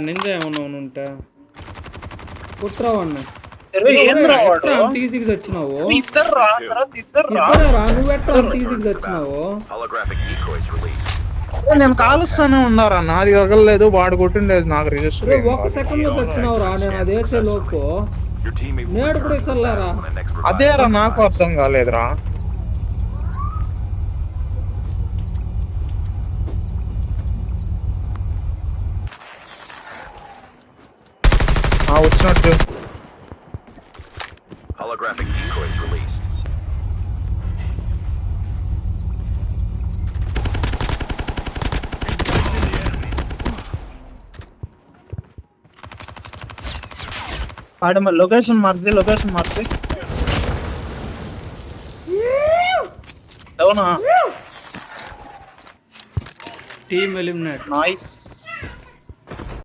Ninja ఏమన్నా ఉంటా పుట్రావన్న తీసికి వచ్చినావు ఇద్దరురా నువ్వు ఎట్లా తీసికి వచ్చినావు నేను కాలుస్తానే ఉన్నారా నాది కగలేదు వాడు కొట్టిండేది నాకు రిజిస్టర్ ఒక సెకండ్ లో వచ్చినావు రా నేను అది వేసే లోపు నేడు కూడా ఇస్తలేరా అదేరా నాకు అర్థం కాలేదురా వచ్చినట్టు Holographic decoys released. ఆడమ లొకేషన్ మార్చి అవునా టీమ్ ఎలిమినేట్ నైస్